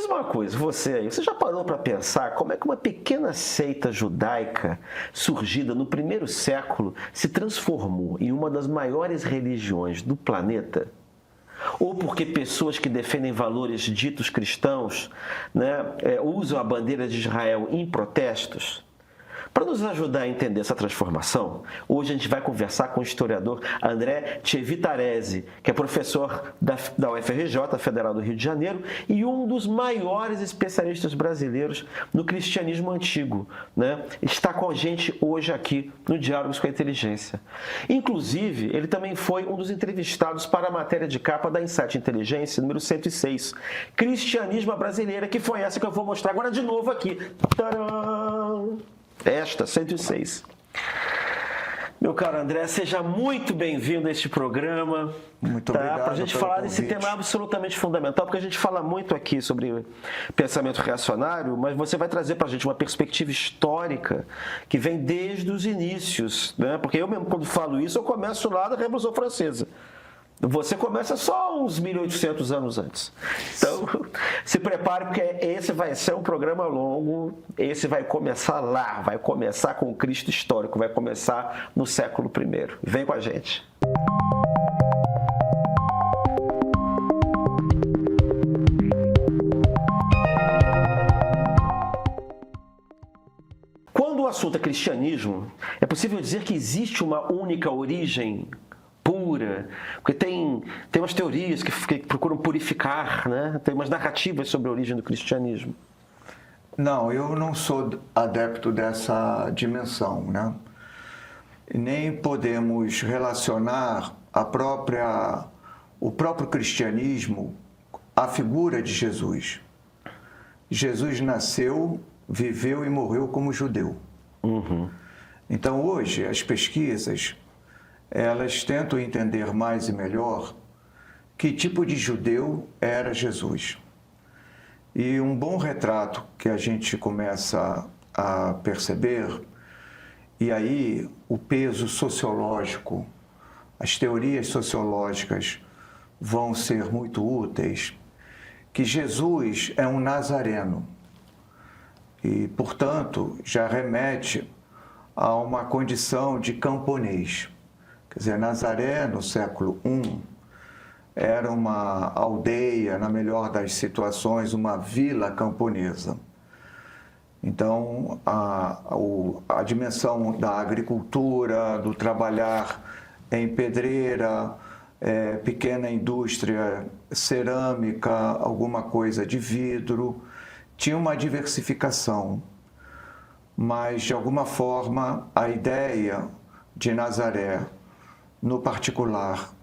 diz uma coisa, você já parou para pensar como é que uma pequena seita judaica, surgida no primeiro século, se transformou em uma das maiores religiões do planeta? Ou porque pessoas que defendem valores ditos cristãos, né, usam a bandeira de Israel em protestos? Para nos ajudar a entender essa transformação, hoje a gente vai conversar com o historiador André Tchevitarese, que é professor da UFRJ, Federal do Rio de Janeiro, e um dos maiores especialistas brasileiros no cristianismo antigo, né? Está com a gente hoje aqui no Diálogos com a Inteligência. Inclusive, ele também foi um dos entrevistados para a matéria de capa da Insight Inteligência, número 106, Cristianismo Brasileira, que foi essa que eu vou mostrar agora de novo aqui. Tcharam! Esta, 106. Meu caro André, seja muito bem-vindo a este programa. Muito obrigado. Para a gente falar desse tema absolutamente fundamental, porque a gente fala muito aqui sobre pensamento reacionário, mas você vai trazer para a gente uma perspectiva histórica que vem desde os inícios, né? Porque eu mesmo, quando falo isso, eu começo lá da Revolução Francesa. Você começa só uns 1800 anos antes. Então, se prepare, porque esse vai ser um programa longo. Esse vai começar lá, vai começar com o Cristo histórico, vai começar no século I. Vem com a gente. Quando o assunto é cristianismo, é possível dizer que existe uma única origem pura, porque tem umas teorias que procuram purificar, né? Tem umas narrativas sobre a origem do cristianismo. Não, eu não sou adepto dessa dimensão, né? Nem podemos relacionar o próprio cristianismo à figura de Jesus. Jesus nasceu, viveu e morreu como judeu. Uhum. Então, hoje, as pesquisas elas tentam entender mais e melhor que tipo de judeu era Jesus. E um bom retrato que a gente começa a perceber, e aí o peso sociológico, as teorias sociológicas vão ser muito úteis, que Jesus é um nazareno e, portanto, já remete a uma condição de camponês. Quer dizer, Nazaré, no século I, era uma aldeia, na melhor das situações, uma vila camponesa. Então, a dimensão da agricultura, do trabalhar em pedreira, pequena indústria cerâmica, alguma coisa de vidro, tinha uma diversificação. Mas, de alguma forma, a ideia de Nazaré, no particular,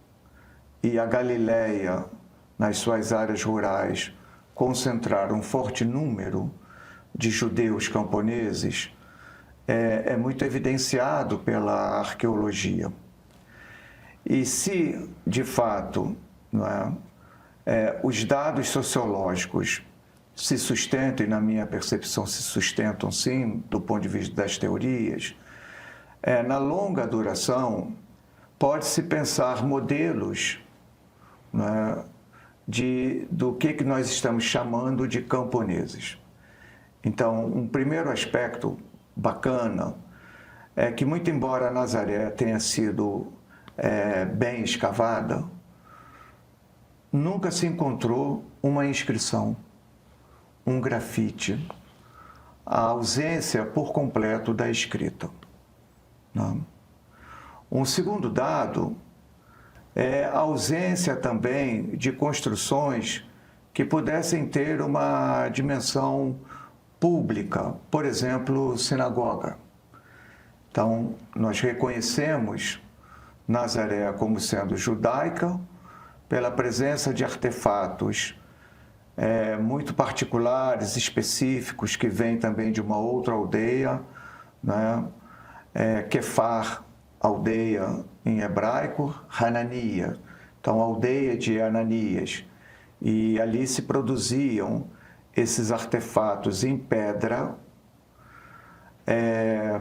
e a Galileia, nas suas áreas rurais, concentraram um forte número de judeus camponeses, é muito evidenciado pela arqueologia. E se, de fato, os dados sociológicos se sustentam, e na minha percepção se sustentam sim, do ponto de vista das teorias, na longa duração, pode-se pensar modelos do que nós estamos chamando de camponeses. Então, um primeiro aspecto bacana é que, muito embora Nazaré tenha sido bem escavada, nunca se encontrou uma inscrição, um grafite, a ausência por completo da escrita. Um segundo dado é a ausência também de construções que pudessem ter uma dimensão pública, por exemplo, sinagoga. Então, nós reconhecemos Nazaré como sendo judaica pela presença de artefatos muito particulares, específicos, que vêm também de uma outra aldeia, né? Kefar, aldeia em hebraico, Hanania, então aldeia de Ananias. E ali se produziam esses artefatos em pedra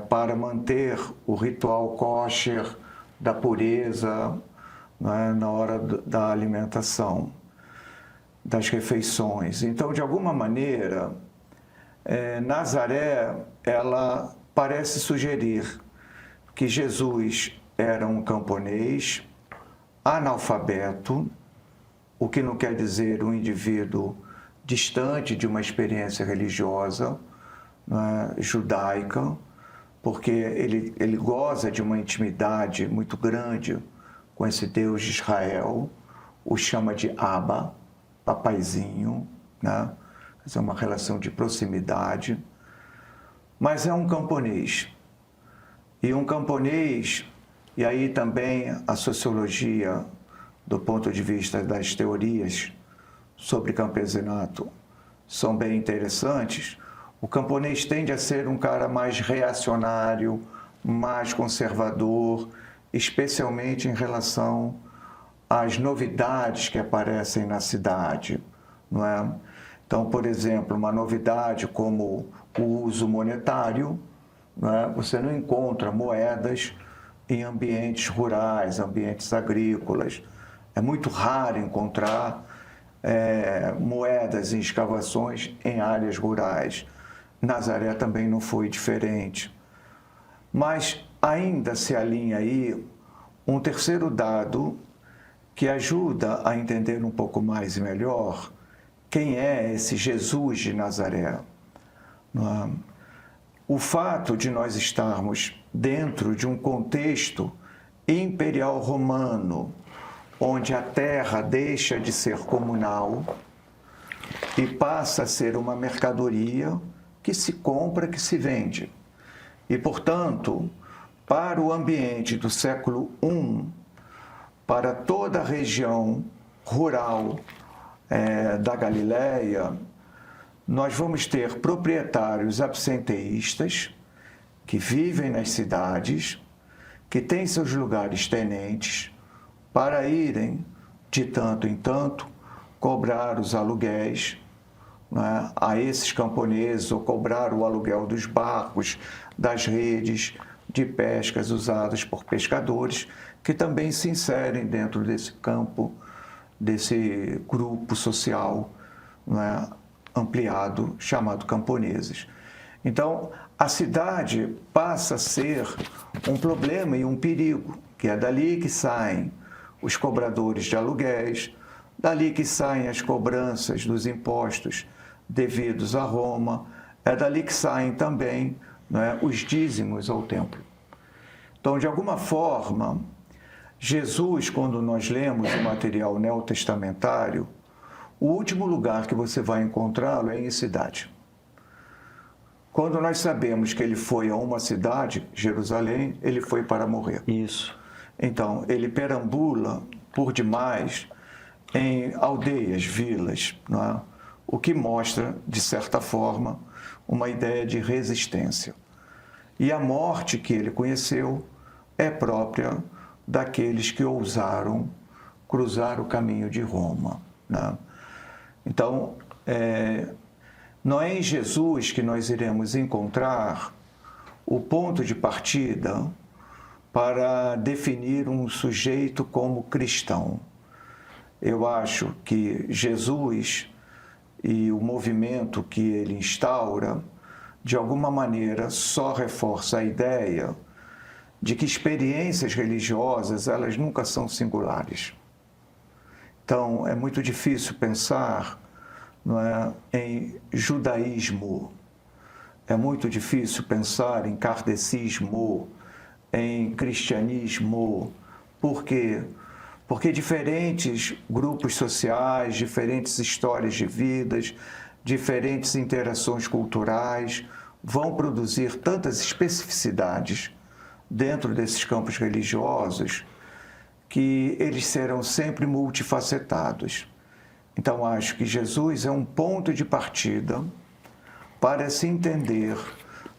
para manter o ritual kosher da pureza, né, na hora da alimentação. das refeições. Então, de alguma maneira, Nazaré, ela parece sugerir que Jesus era um camponês, analfabeto, o que não quer dizer um indivíduo distante de uma experiência religiosa, né, judaica, porque ele goza de uma intimidade muito grande com esse Deus de Israel, o chama de Abba, papaizinho, né? É uma relação de proximidade, mas é um camponês. E um camponês, e aí também a sociologia, do ponto de vista das teorias sobre campesinato, são bem interessantes. O camponês tende a ser um cara mais reacionário, mais conservador, especialmente em relação às novidades que aparecem na cidade, não é? Então, por exemplo, uma novidade como o uso monetário, não é? Você não encontra moedas em ambientes rurais, ambientes agrícolas. É muito raro encontrar moedas em escavações em áreas rurais. Nazaré também não foi diferente. Mas ainda se alinha aí um terceiro dado que ajuda a entender um pouco mais e melhor quem é esse Jesus de Nazaré. O fato de nós estarmos dentro de um contexto imperial romano, onde a terra deixa de ser comunal e passa a ser uma mercadoria que se compra, que se vende. E, portanto, para o ambiente do século I, para toda a região rural da Galileia, nós vamos ter proprietários absenteístas que vivem nas cidades, que têm seus lugares tenentes, para irem, de tanto em tanto, cobrar os aluguéis, né, a esses camponeses, ou cobrar o aluguel dos barcos, das redes de pescas usadas por pescadores, que também se inserem dentro desse campo, desse grupo social, né, ampliado, chamado camponeses. Então, a cidade passa a ser um problema e um perigo, que é dali que saem os cobradores de aluguéis, dali que saem as cobranças dos impostos devidos a Roma, é dali que saem também, né, os dízimos ao templo. Então, de alguma forma, Jesus, quando nós lemos o material neotestamentário, o último lugar que você vai encontrá-lo é em cidade. Quando nós sabemos que ele foi a uma cidade, Jerusalém, ele foi para morrer. Isso. Então, ele perambula por demais em aldeias, vilas, não é? O que mostra, de certa forma, uma ideia de resistência. E a morte que ele conheceu é própria daqueles que ousaram cruzar o caminho de Roma, né? Então, não é em Jesus que nós iremos encontrar o ponto de partida para definir um sujeito como cristão. Eu acho que Jesus e o movimento que ele instaura, de alguma maneira, só reforça a ideia de que experiências religiosas, elas nunca são singulares. Então, é muito difícil pensar, não é, em judaísmo, é muito difícil pensar em kardecismo, em cristianismo. Por quê? Porque diferentes grupos sociais, diferentes histórias de vidas, diferentes interações culturais vão produzir tantas especificidades dentro desses campos religiosos que eles serão sempre multifacetados. Então, acho que Jesus é um ponto de partida para se entender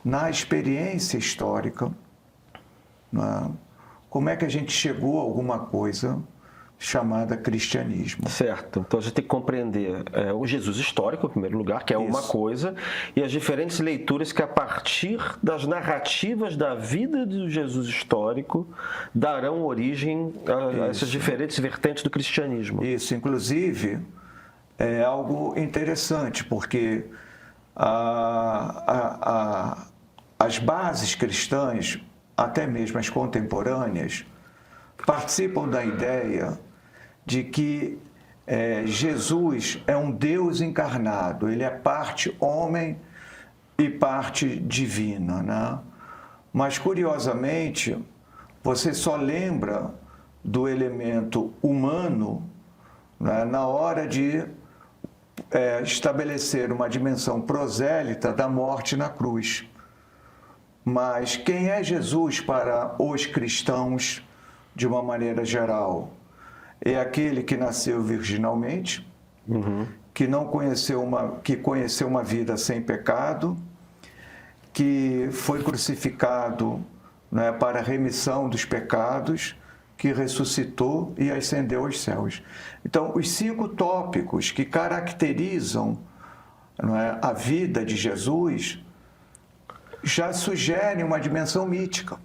na experiência histórica, né, como é que a gente chegou a alguma coisa chamada cristianismo. Certo. Então a gente tem que compreender o Jesus histórico, em primeiro lugar, que é uma coisa, e as diferentes leituras que, a partir das narrativas da vida do Jesus histórico, darão origem a essas diferentes vertentes do cristianismo. Isso. Inclusive, é algo interessante, porque as bases cristãs, até mesmo as contemporâneas, participam da ideia de que Jesus é um Deus encarnado, ele é parte homem e parte divina, né? Mas, curiosamente, você só lembra do elemento humano, né, na hora de estabelecer uma dimensão prosélita da morte na cruz. Mas quem é Jesus para os cristãos, de uma maneira geral? É aquele que nasceu virginalmente, que conheceu uma vida sem pecado, que foi crucificado, né, para a remissão dos pecados, que ressuscitou e ascendeu aos céus. Então, os 5 tópicos que caracterizam, não é, a vida de Jesus já sugerem uma dimensão mítica.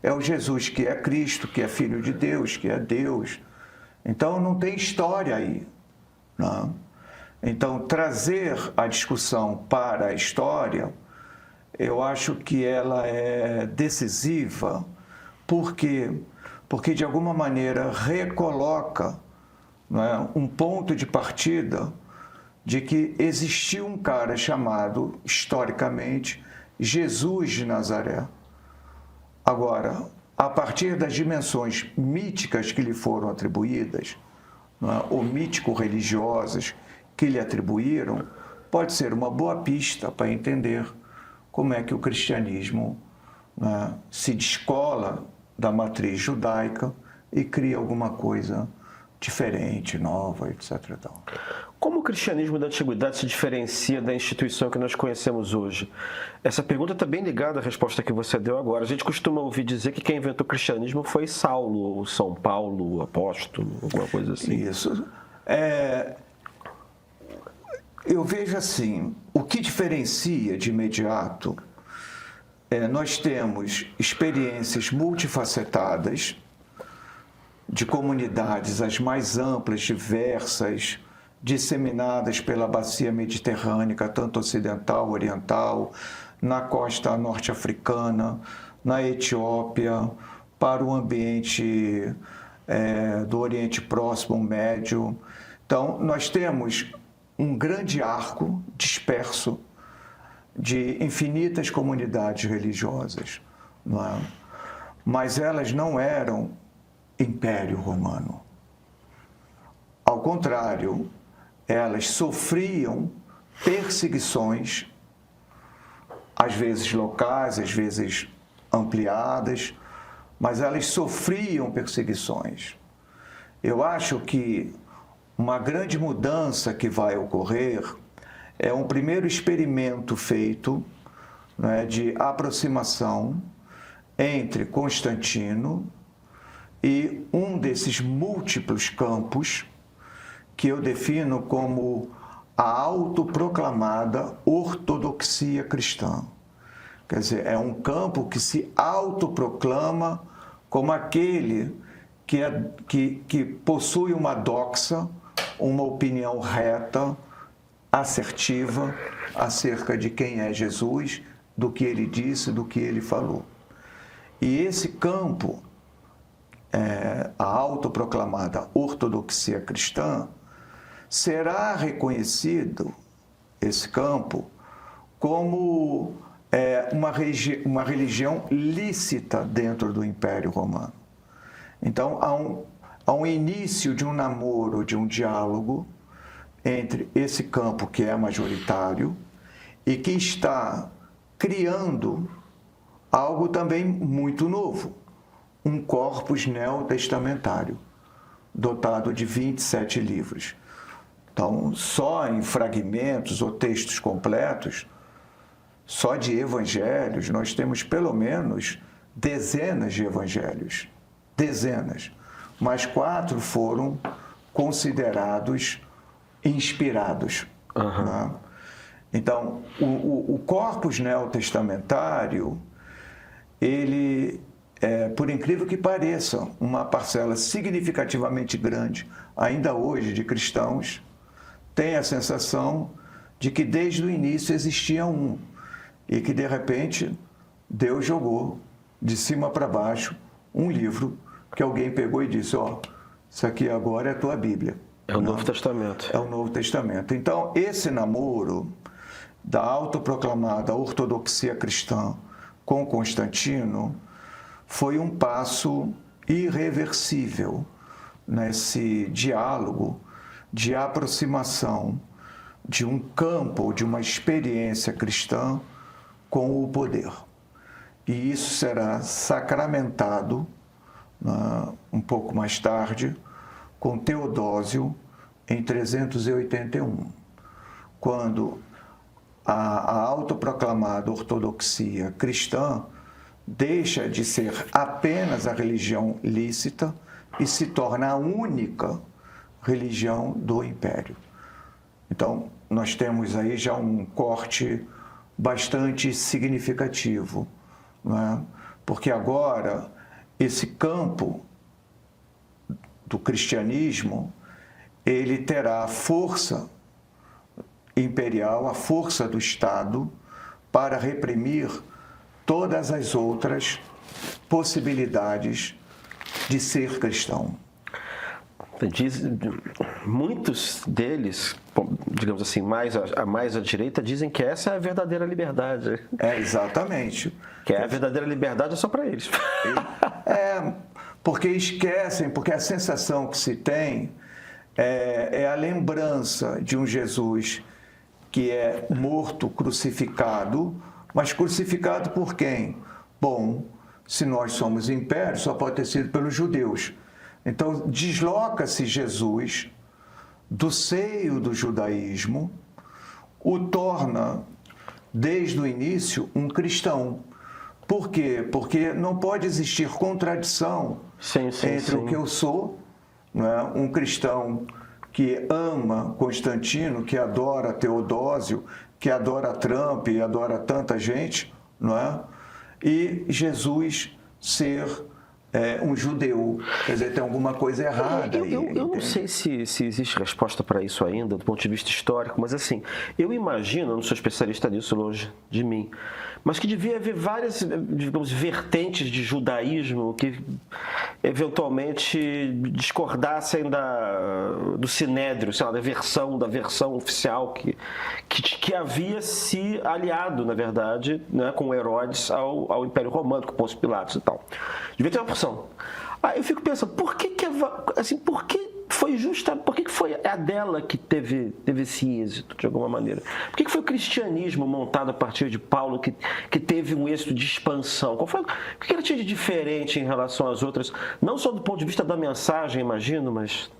É o Jesus que é Cristo, que é Filho de Deus, que é Deus. Então, não tem história aí, não? Então, trazer a discussão para a história, eu acho que ela é decisiva. Por quê? Porque, de alguma maneira, recoloca, não é, um ponto de partida de que existiu um cara chamado, historicamente, Jesus de Nazaré. Agora, a partir das dimensões míticas que lhe foram atribuídas, não é, ou mítico-religiosas que lhe atribuíram, pode ser uma boa pista para entender como é que o cristianismo, né, se descola da matriz judaica e cria alguma coisa diferente, nova, etc. Como o cristianismo da antiguidade se diferencia da instituição que nós conhecemos hoje? Essa pergunta está bem ligada à resposta que você deu agora. A gente costuma ouvir dizer que quem inventou o cristianismo foi Saulo, ou São Paulo, o apóstolo, alguma coisa assim. Isso. Eu vejo assim, o que diferencia de imediato nós temos experiências multifacetadas de comunidades as mais amplas, diversas, disseminadas pela bacia mediterrânea, tanto ocidental, oriental, na costa norte-africana, na Etiópia, para o ambiente do Oriente Próximo, Médio. Então, nós temos um grande arco disperso de infinitas comunidades religiosas, não é? Mas elas não eram Império Romano. Ao contrário, elas sofriam perseguições, às vezes locais, às vezes ampliadas, mas elas sofriam perseguições. Eu acho que uma grande mudança que vai ocorrer é um primeiro experimento feito, né, de aproximação entre Constantino e um desses múltiplos campos que eu defino como a autoproclamada ortodoxia cristã. Quer dizer, é um campo que se autoproclama como aquele que possui uma doxa, uma opinião reta, assertiva acerca de quem é Jesus, do que ele disse, do que ele falou. E esse campo, a autoproclamada ortodoxia cristã, será reconhecido, esse campo, como uma religião lícita dentro do Império Romano. Então, há um início de um namoro, de um diálogo entre esse campo que é majoritário e que está criando algo também muito novo, um corpus neotestamentário, dotado de 27 livros. Então, só em fragmentos ou textos completos, só de evangelhos, nós temos pelo menos dezenas de evangelhos, dezenas, mas 4 foram considerados inspirados. Né? Então, o corpus neotestamentário, ele, por incrível que pareça, uma parcela significativamente grande, ainda hoje, de cristãos, tem a sensação de que desde o início existia um e que de repente Deus jogou de cima para baixo um livro que alguém pegou e disse: ó, isso aqui agora é a tua Bíblia. É o Novo Testamento. É o Novo Testamento. Então, esse namoro da autoproclamada ortodoxia cristã com Constantino foi um passo irreversível nesse diálogo de aproximação de um campo, de uma experiência cristã com o poder. E isso será sacramentado, um pouco mais tarde, com Teodósio, em 381, quando a autoproclamada ortodoxia cristã deixa de ser apenas a religião lícita e se torna a única religião do Império. Então, nós temos aí já um corte bastante significativo, não é? Porque agora esse campo do cristianismo, ele terá a força imperial, a força do Estado, para reprimir todas as outras possibilidades de ser cristão. Muitos deles, digamos assim, mais à direita, dizem que essa é a verdadeira liberdade. É, exatamente. Que a verdadeira liberdade é só para eles. Porque esquecem, porque a sensação que se tem é a lembrança de um Jesus que é morto, crucificado, mas crucificado por quem? Bom, se nós somos império, só pode ter sido pelos judeus. Então, desloca-se Jesus do seio do judaísmo, o torna, desde o início, um cristão. Por quê? Porque não pode existir contradição entre o que eu sou, não é? Um cristão que ama Constantino, que adora Teodósio, que adora Trump e adora tanta gente, não é? E Jesus ser um judeu. Quer dizer, tem alguma coisa errada. Eu não sei se existe resposta para isso ainda, do ponto de vista histórico, mas assim, eu imagino, eu não sou especialista nisso, longe de mim, mas que devia haver várias, digamos, vertentes de judaísmo que eventualmente discordassem do sinédrio, sei lá, da versão oficial que havia se aliado, na verdade, né, com Herodes ao Império Romano, com Pôncio Pilatos e tal. Devia ter uma porção. Aí eu fico pensando, por que foi a dela que teve esse êxito, de alguma maneira? Por que foi o cristianismo montado a partir de Paulo que teve um êxito de expansão? O que ela tinha de diferente em relação às outras? Não só do ponto de vista da mensagem, imagino, mas...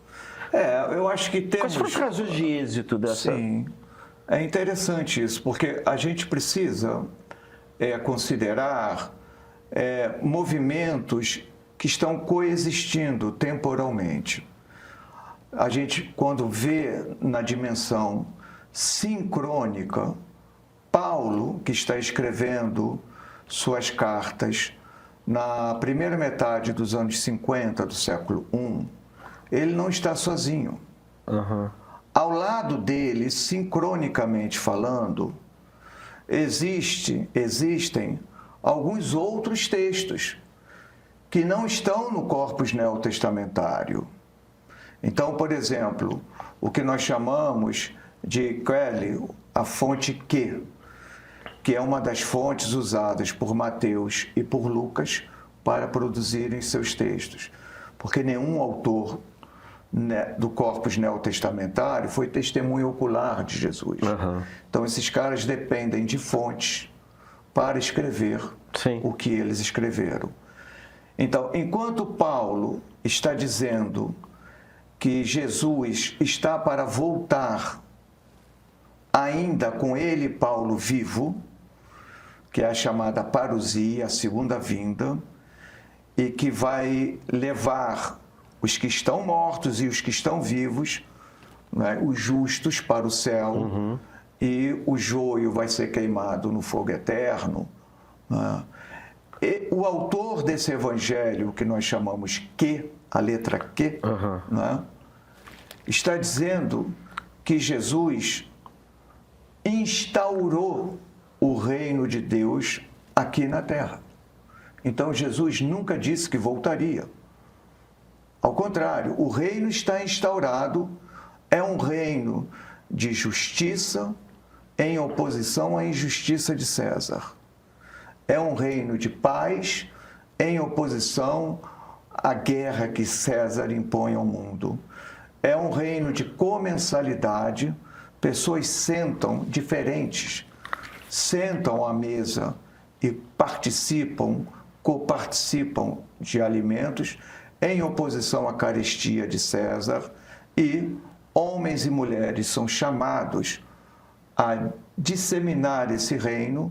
eu acho que temos... Quais foram as razões de êxito dessa? Sim, é interessante isso, porque a gente precisa considerar movimentos que estão coexistindo temporalmente. A gente, quando vê na dimensão sincrônica, Paulo, que está escrevendo suas cartas na primeira metade dos anos 50 do século I, ele não está sozinho. Uhum. Ao lado dele, sincronicamente falando, existem alguns outros textos que não estão no corpus neotestamentário. Então, por exemplo, o que nós chamamos de Kelly, a fonte Q, que é uma das fontes usadas por Mateus e por Lucas para produzirem seus textos, porque nenhum autor do corpus neotestamentário foi testemunha ocular de Jesus. Uhum. Então, esses caras dependem de fontes para escrever o que eles escreveram. Então, enquanto Paulo está dizendo que Jesus está para voltar ainda com ele, Paulo, vivo, que é a chamada parousia, a segunda vinda, e que vai levar os que estão mortos e os que estão vivos, né, os justos para o céu, e o joio vai ser queimado no fogo eterno. Né? E o autor desse evangelho, que nós chamamos Q, a letra Q, né, está dizendo que Jesus instaurou o reino de Deus aqui na terra. Então, Jesus nunca disse que voltaria. Ao contrário, o reino está instaurado, é um reino de justiça em oposição à injustiça de César. É um reino de paz em oposição à guerra que César impõe ao mundo. É um reino de comensalidade, pessoas sentam diferentes, sentam à mesa e participam, coparticipam de alimentos em oposição à carestia de César, e homens e mulheres são chamados a disseminar esse reino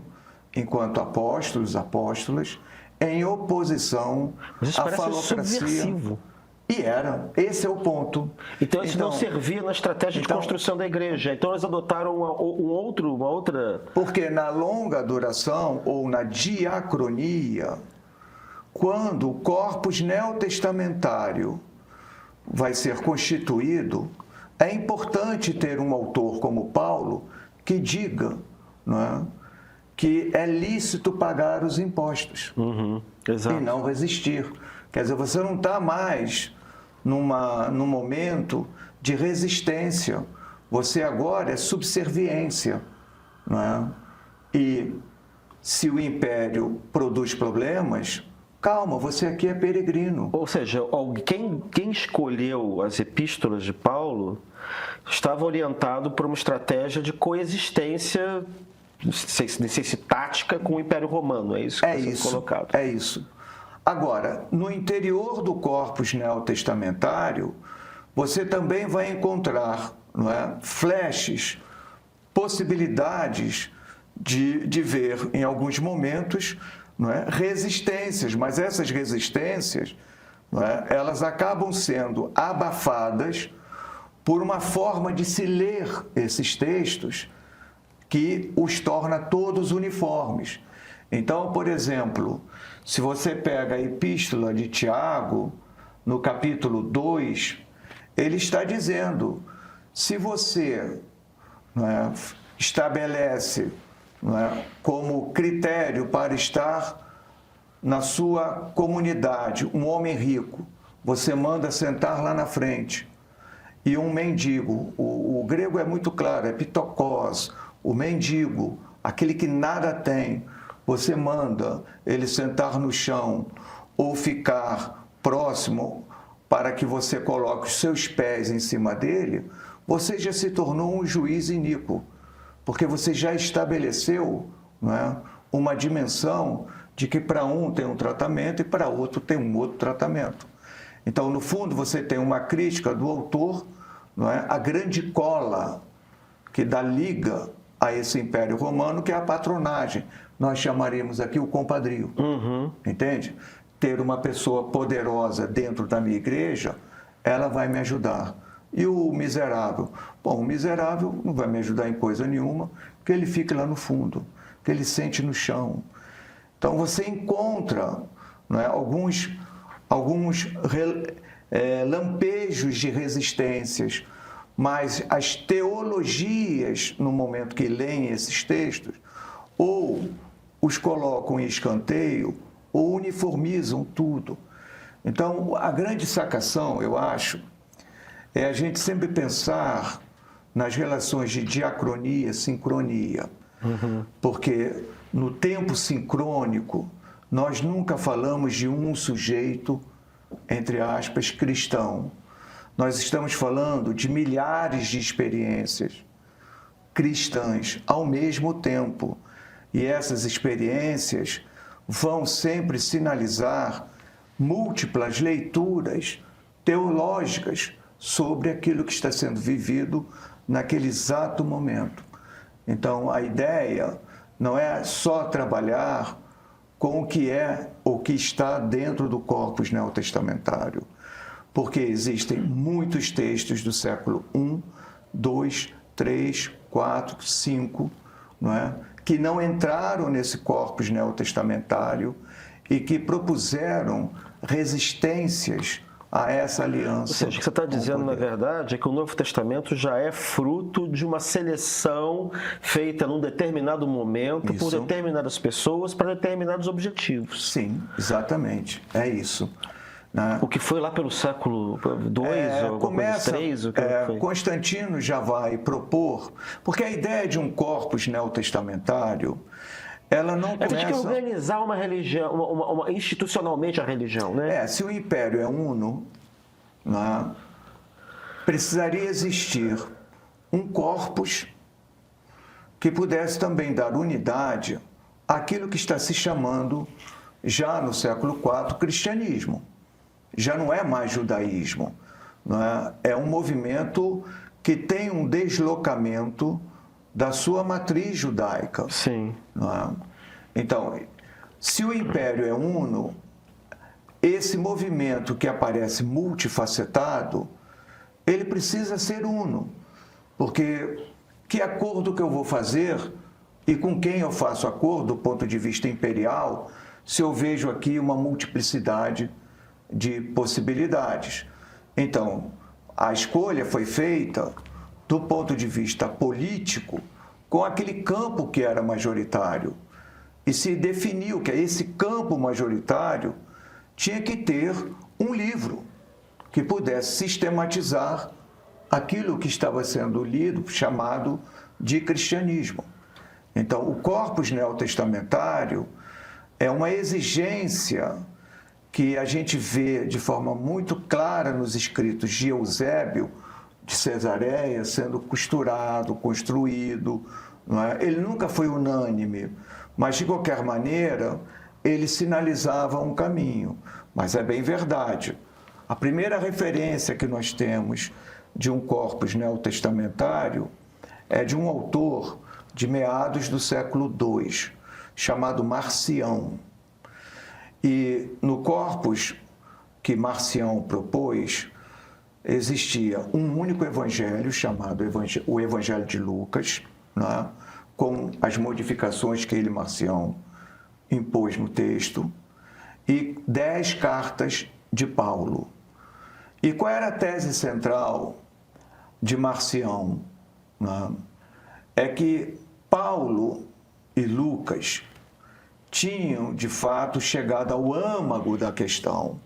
enquanto apóstolos, apóstolas, em oposição à falocracia. Subversivo. E era, esse é o ponto. Então isso não servia na estratégia de construção da igreja. Então eles adotaram uma outra... Porque na longa duração, ou na diacronia, quando o corpus neotestamentário vai ser constituído, é importante ter um autor como Paulo que diga, não é, que é lícito pagar os impostos e não resistir. Quer dizer, você não está mais num momento de resistência, você agora é subserviência, não é? E se o império produz problemas, calma, você aqui é peregrino. Ou seja, quem escolheu as epístolas de Paulo estava orientado por uma estratégia de coexistência, não sei se tática, com o Império Romano. É isso que está sendo colocado. É isso. Agora, no interior do corpus neotestamentário, você também vai encontrar, não é, flashes, possibilidades de ver, em alguns momentos, não é, resistências, mas essas resistências, não é, elas acabam sendo abafadas por uma forma de se ler esses textos que os torna todos uniformes. Então, por exemplo, se você pega a epístola de Tiago, no capítulo 2, ele está dizendo, se você, não é, estabelece, não é, como critério para estar na sua comunidade um homem rico, você manda sentar lá na frente, e um mendigo, o grego é muito claro, é pitokos, o mendigo, aquele que nada tem, você manda ele sentar no chão ou ficar próximo para que você coloque os seus pés em cima dele, você já se tornou um juiz iníquo, porque você já estabeleceu, não é, uma dimensão de que para um tem um tratamento e para outro tem um outro tratamento. Então, no fundo, você tem uma crítica do autor, não é, a grande cola que dá liga a esse Império Romano, que é a patronagem. Nós chamaríamos aqui o compadrio, entende? Ter uma pessoa poderosa dentro da minha igreja, ela vai me ajudar. E o miserável? Bom, o miserável não vai me ajudar em coisa nenhuma, que ele fique lá no fundo, que ele sente no chão. Então, você encontra, não é, alguns lampejos de resistências, mas as teologias, no momento que leem esses textos, ou os colocam em escanteio, ou uniformizam tudo. Então, a grande sacação, eu acho, é a gente sempre pensar nas relações de diacronia, sincronia. Porque no tempo sincrônico, nós nunca falamos de um sujeito, entre aspas, cristão. Nós estamos falando de milhares de experiências cristãs ao mesmo tempo. E essas experiências vão sempre sinalizar múltiplas leituras teológicas sobre aquilo que está sendo vivido naquele exato momento. Então, a ideia não é só trabalhar com o que é ou que está dentro do corpus neotestamentário, porque existem muitos textos do século I, II, III, IV, V, não é? Que não entraram nesse corpus neotestamentário e que propuseram resistências a essa aliança. Ou seja, o que você está dizendo, na verdade, é que o Novo Testamento já é fruto de uma seleção feita num determinado momento, por determinadas pessoas, para determinados objetivos. Sim, exatamente. É isso. O que foi lá pelo século II ou começa, III? Constantino já vai propor, porque a ideia de um corpus neotestamentário, ela não começa... A gente quer organizar uma religião, institucionalmente a religião, né? Se o império é uno, né, precisaria existir um corpus que pudesse também dar unidade àquilo que está se chamando, já no século IV, cristianismo. Já não é mais judaísmo, não é? É um movimento que tem um deslocamento da sua matriz judaica. Sim. Não é? Então, se o império é uno, esse movimento que aparece multifacetado, ele precisa ser uno, porque que acordo que eu vou fazer e com quem eu faço acordo do ponto de vista imperial, se eu vejo aqui uma multiplicidade de possibilidades. Então, a escolha foi feita do ponto de vista político com aquele campo que era majoritário. E se definiu que esse campo majoritário tinha que ter um livro que pudesse sistematizar aquilo que estava sendo lido, chamado de cristianismo. Então, o corpus neotestamentário é uma exigência que a gente vê de forma muito clara nos escritos de Eusébio, de Cesareia, sendo costurado, construído. Não é? Ele nunca foi unânime, mas, de qualquer maneira, ele sinalizava um caminho. Mas é bem verdade. A primeira referência que nós temos de um corpus neotestamentário é de um autor de meados do século II, chamado Marcião. E no corpus que Marcião propôs, existia um único evangelho, chamado o Evangelho de Lucas, né, com as modificações que ele, Marcião, impôs no texto, e 10 cartas de Paulo. E qual era a tese central de Marcião? Né? É que Paulo e Lucas tinham, de fato, chegado ao âmago da questão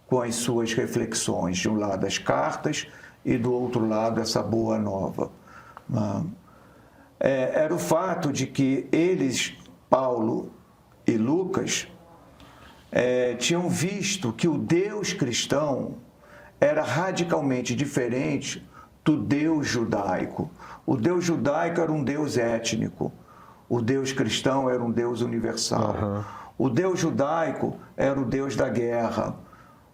com as suas reflexões, de um lado as cartas e do outro lado essa boa nova. Era o fato de que eles, Paulo e Lucas, tinham visto que o Deus cristão era radicalmente diferente do Deus judaico. O Deus judaico era um Deus étnico. O Deus cristão era um Deus universal. Uhum. O Deus judaico era o Deus da guerra.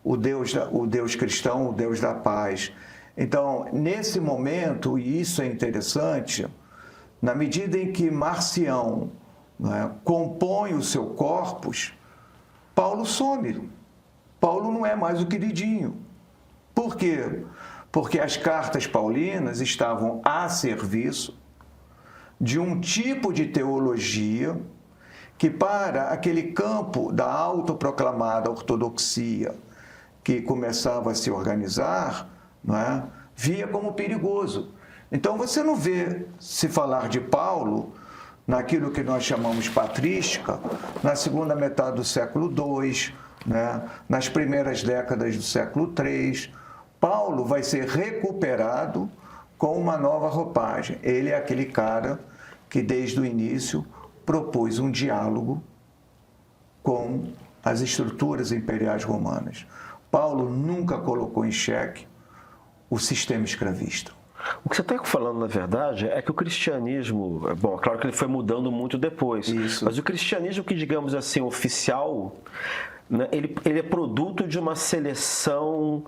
O Deus cristão, o Deus da paz. Então, nesse momento, e isso é interessante, na medida em que Marcião, né, compõe o seu corpus, Paulo some. Paulo não é mais o queridinho. Por quê? Porque as cartas paulinas estavam a serviço de um tipo de teologia que, para aquele campo da autoproclamada ortodoxia que começava a se organizar, não é, via como perigoso. Então, você não vê se falar de Paulo naquilo que nós chamamos patrística, na segunda metade do século II, né, nas primeiras décadas do século III. Paulo vai ser recuperado com uma nova roupagem. Ele é aquele cara que, desde o início, propôs um diálogo com as estruturas imperiais romanas. Paulo nunca colocou em xeque o sistema escravista. O que você está falando, na verdade, é que o cristianismo... Bom, claro que ele foi mudando muito depois. Isso. Mas o cristianismo que, digamos assim, oficial, né, ele é produto de uma seleção,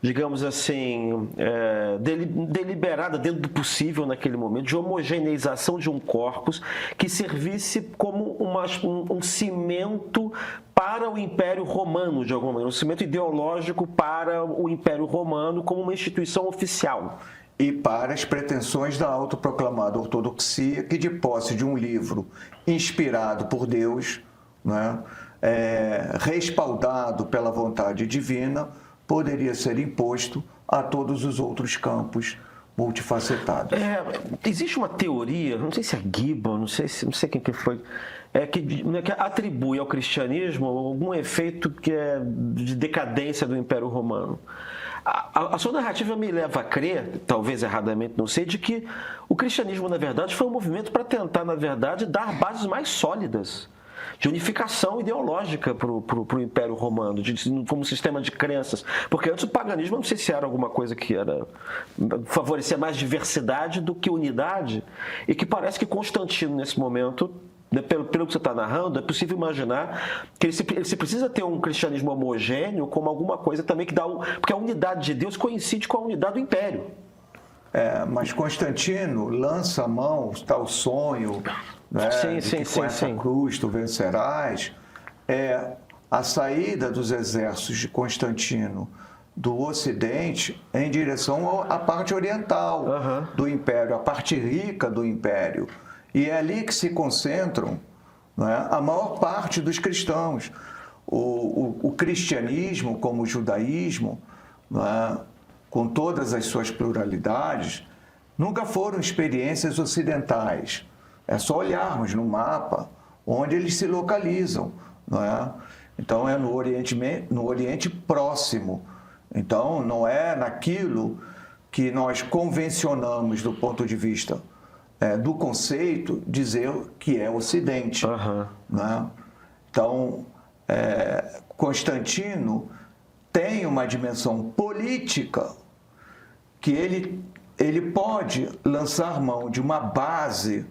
digamos assim, deliberada dentro do possível naquele momento, de homogeneização de um corpus que servisse como um cimento para o Império Romano, de alguma maneira, um cimento ideológico para o Império Romano como uma instituição oficial. E para as pretensões da autoproclamada ortodoxia, que, de posse de um livro inspirado por Deus, né, respaldado pela vontade divina, poderia ser imposto a todos os outros campos multifacetados. Existe uma teoria, não sei se é Gibbon, não sei quem que foi, que atribui ao cristianismo algum efeito que é de decadência do Império Romano. A sua narrativa me leva a crer, talvez erradamente, não sei, de que o cristianismo, na verdade, foi um movimento para tentar, na verdade, dar bases mais sólidas de unificação ideológica para o Império Romano, como sistema de crenças. Porque antes o paganismo, eu não sei se era alguma coisa que favorecia mais diversidade do que unidade, e que parece que Constantino, nesse momento, pelo que você está narrando, é possível imaginar que ele se precisa ter um cristianismo homogêneo como alguma coisa também que dá... Porque a unidade de Deus coincide com a unidade do Império. Mas Constantino lança a mão, tal sonho, né, com essa cruz tu vencerás, a saída dos exércitos de Constantino do Ocidente em direção à parte oriental do Império, a parte rica do Império. E é ali que se concentram, né, a maior parte dos cristãos. O cristianismo, como o judaísmo, né, com todas as suas pluralidades, nunca foram experiências ocidentais. É só olharmos no mapa onde eles se localizam, não é? Então, é no Oriente Próximo. Então, não é naquilo que nós convencionamos do ponto de vista do conceito, dizer que é Ocidente. Né? Então, Constantino tem uma dimensão política que ele pode lançar mão de uma base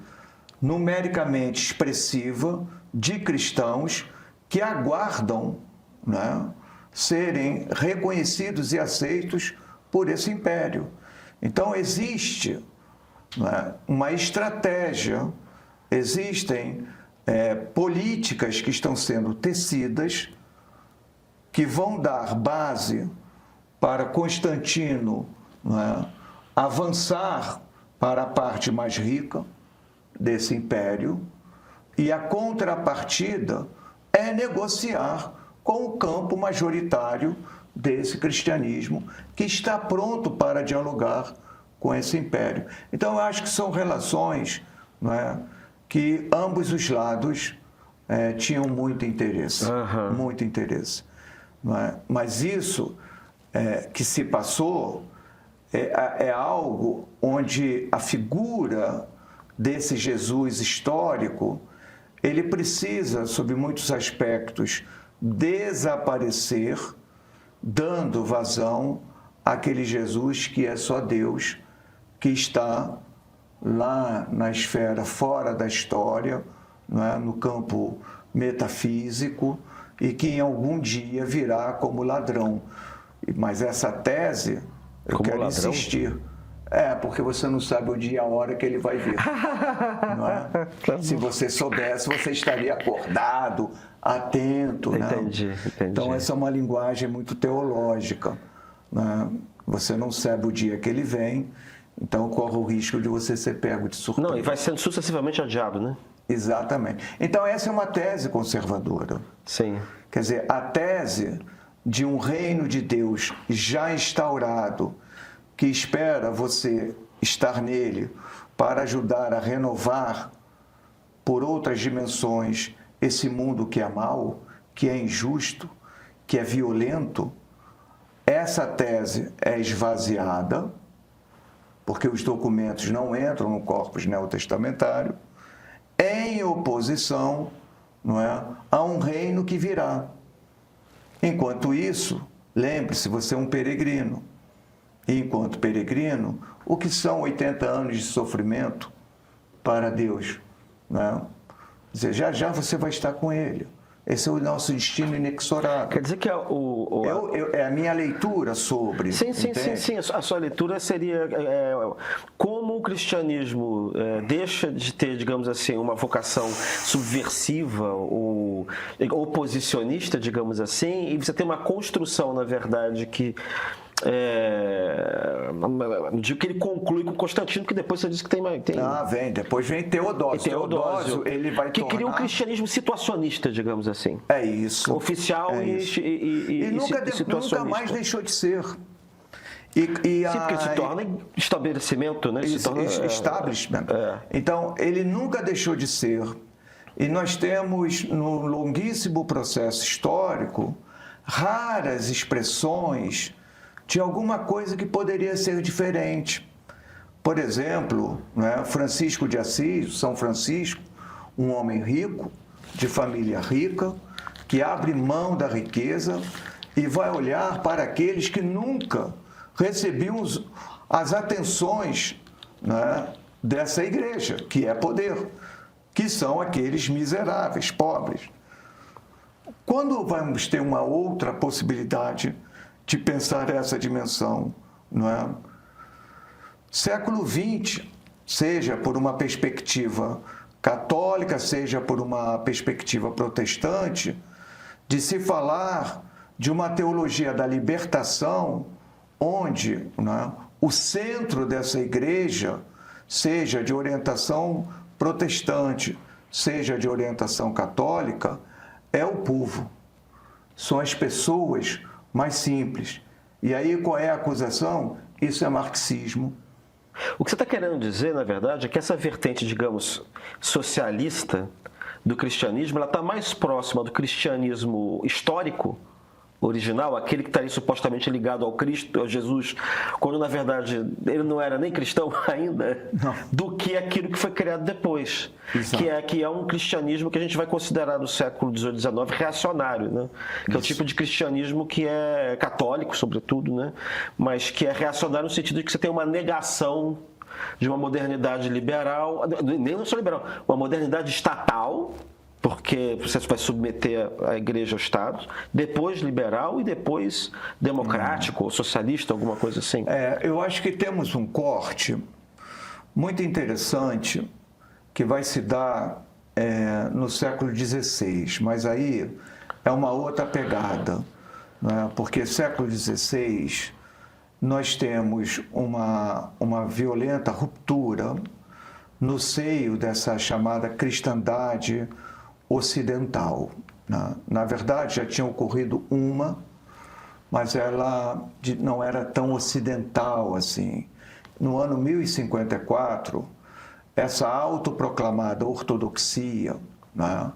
numericamente expressiva de cristãos que aguardam, né, serem reconhecidos e aceitos por esse império. Então, existe, né, uma estratégia, existem políticas que estão sendo tecidas que vão dar base para Constantino, né, avançar para a parte mais rica desse império, e a contrapartida é negociar com o campo majoritário desse cristianismo que está pronto para dialogar com esse império. Então, eu acho que são relações, não é, que ambos os lados tinham muito interesse, muito interesse. Não é? Mas isso que se passou é algo onde a figura desse Jesus histórico, ele precisa, sob muitos aspectos, desaparecer, dando vazão àquele Jesus que é só Deus, que está lá na esfera fora da história, não é? No campo metafísico, e que em algum dia virá como ladrão. Mas essa tese, eu quero insistir. Porque você não sabe o dia e a hora que ele vai vir. Não é? Se você soubesse, você estaria acordado, atento. Entendi, né? entendi. Então, essa é uma linguagem muito teológica. Né? Você não sabe o dia que ele vem, então corre o risco de você ser pego de surpresa. Não, e vai sendo sucessivamente adiado, né? Exatamente. Então, essa é uma tese conservadora. Sim. Quer dizer, a tese de um reino de Deus já instaurado, que espera você estar nele para ajudar a renovar por outras dimensões esse mundo que é mau, que é injusto, que é violento. Essa tese é esvaziada, porque os documentos não entram no corpus neotestamentário, em oposição, não é, a um reino que virá. Enquanto isso, lembre-se, você é um peregrino. E enquanto peregrino, o que são 80 anos de sofrimento para Deus? Né? Quer dizer, já já você vai estar com Ele. Esse é o nosso destino inexorável. Quer dizer que é a minha leitura sobre... Sim. A sua leitura seria como o cristianismo deixa de ter, digamos assim, uma vocação subversiva ou oposicionista, digamos assim, e você tem uma construção, na verdade, que não digo que ele conclui com Constantino, que depois você disse que tem mais. Depois vem Teodósio. Teodósio, ele vai que cria um cristianismo situacionista, digamos assim. É isso. Oficial e nunca mais deixou de ser. Sim, porque se torna estabelecimento, né? Establishment. Então, ele nunca deixou de ser. E nós temos, no longuíssimo processo histórico, raras expressões de alguma coisa que poderia ser diferente. Por exemplo, né, Francisco de Assis, São Francisco, um homem rico, de família rica, que abre mão da riqueza e vai olhar para aqueles que nunca recebiam as atenções, né, dessa igreja, que é poder, que são aqueles miseráveis, pobres. Quando vamos ter uma outra possibilidade de pensar essa dimensão, não é? Século XX, seja por uma perspectiva católica, seja por uma perspectiva protestante, de se falar de uma teologia da libertação, onde, não é, o centro dessa igreja seja de orientação protestante, seja de orientação católica, é o povo. São as pessoas mais simples. E aí qual é a acusação? Isso é marxismo. O que você está querendo dizer, na verdade, é que essa vertente, digamos, socialista do cristianismo, ela está mais próxima do cristianismo histórico, original, aquele que estaria supostamente ligado ao Cristo, ao Jesus, quando na verdade ele não era nem cristão ainda, do que aquilo que foi criado depois, que é um cristianismo que a gente vai considerar do século XVIII, XIX reacionário, né? Que é o tipo de cristianismo que é católico, sobretudo, né? Mas que é reacionário no sentido de que você tem uma negação de uma modernidade liberal, nem não só liberal, uma modernidade estatal, porque você vai submeter a igreja ao Estado, depois liberal e depois democrático ou socialista, alguma coisa assim. Eu acho que temos um corte muito interessante que vai se dar no século XVI, mas aí é uma outra pegada, né? Porque século XVI nós temos uma violenta ruptura no seio dessa chamada cristandade ocidental, né? Na verdade, já tinha ocorrido uma, mas ela não era tão ocidental assim. No ano 1054, essa autoproclamada ortodoxia, né,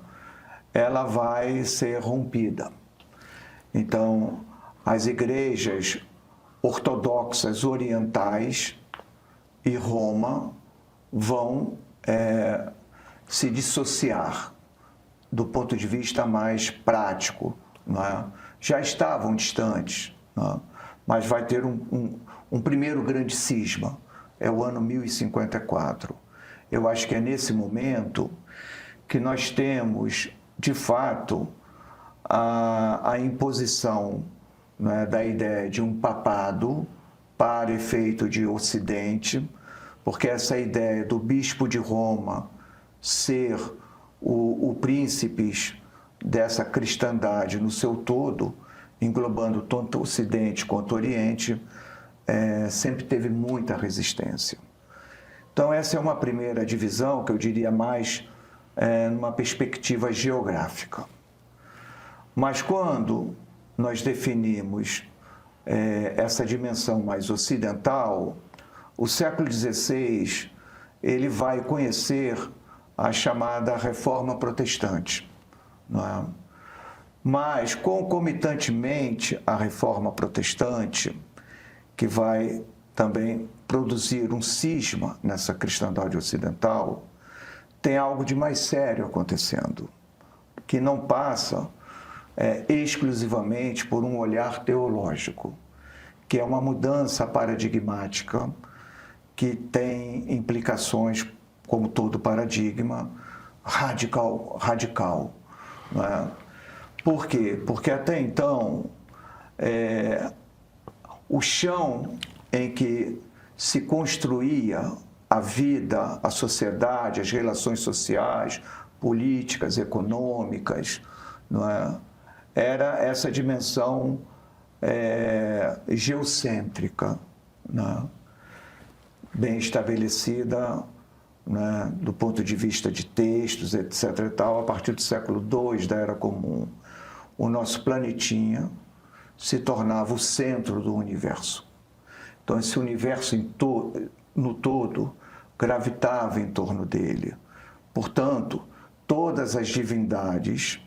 ela vai ser rompida. Então, as igrejas ortodoxas orientais e Roma vão se dissociar do ponto de vista mais prático, né? Já estavam distantes, né? Mas vai ter um primeiro grande cisma, é o ano 1054. Eu acho que é nesse momento que nós temos, de fato, a imposição, né, da ideia de um papado para efeito de Ocidente, porque essa ideia do bispo de Roma ser o príncipes dessa cristandade no seu todo, englobando tanto o Ocidente quanto o Oriente, sempre teve muita resistência. Então, essa é uma primeira divisão que eu diria mais numa perspectiva geográfica. Mas quando nós definimos essa dimensão mais ocidental, o século XVI ele vai conhecer a chamada Reforma Protestante, não é? Mas, concomitantemente à Reforma Protestante, que vai também produzir um cisma nessa cristandade ocidental, tem algo de mais sério acontecendo, que não passa exclusivamente por um olhar teológico, que é uma mudança paradigmática que tem implicações, como todo paradigma, radical, né? Por quê? Porque até então, o chão em que se construía a vida, a sociedade, as relações sociais, políticas, econômicas, não é? Era essa dimensão geocêntrica, né? Bem estabelecida, né? Do ponto de vista de textos, etc. e tal, a partir do século II da Era Comum, o nosso planetinha se tornava o centro do universo. Então, esse universo no todo gravitava em torno dele. Portanto, todas as divindades,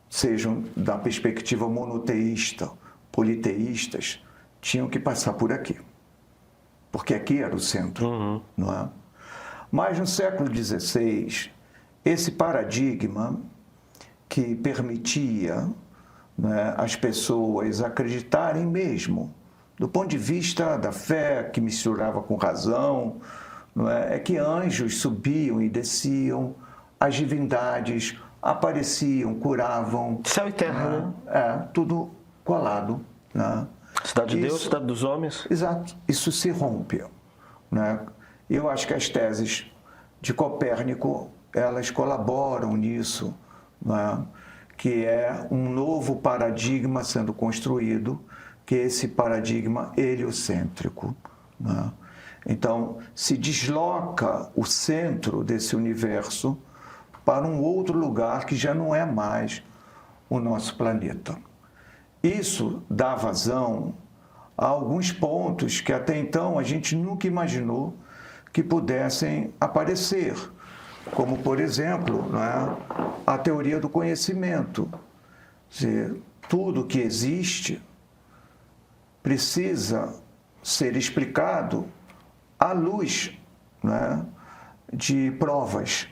sejam da perspectiva monoteísta, politeístas, tinham que passar por aqui. Porque aqui era o centro, não é? Mas no século XVI, esse paradigma que permitia, né, as pessoas acreditarem mesmo, do ponto de vista da fé, que misturava com razão, não é que anjos subiam e desciam, as divindades apareciam, curavam. Céu e terra, né? Tudo colado. Né? Cidade de Deus, cidade dos homens. Exato. Isso se rompe. Né? Eu acho que as teses de Copérnico, elas colaboram nisso, né? Que é um novo paradigma sendo construído, que é esse paradigma heliocêntrico. Né? Então, se desloca o centro desse universo para um outro lugar que já não é mais o nosso planeta. Isso dá vazão a alguns pontos que até então a gente nunca imaginou que pudessem aparecer, como, por exemplo, né, a teoria do conhecimento. Quer dizer, tudo que existe precisa ser explicado à luz, né, de provas.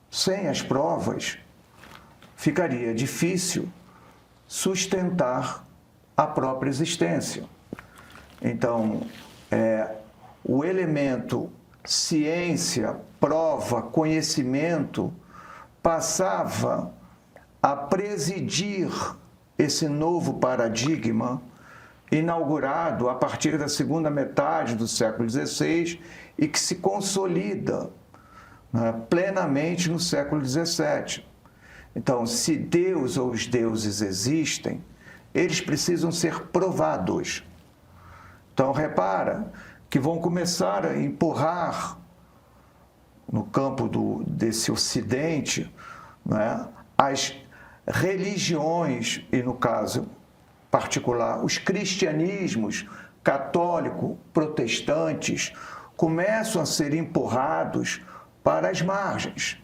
Sem as provas, ficaria difícil sustentar a própria existência. Então, o elemento ciência, prova, conhecimento passava a presidir esse novo paradigma inaugurado a partir da segunda metade do século XVI e que se consolida, né, plenamente no século XVII. Então, se Deus ou os deuses existem, eles precisam ser provados. Então, repara que vão começar a empurrar no campo desse Ocidente, né, as religiões, e no caso particular, os cristianismos católico, protestantes, começam a ser empurrados para as margens.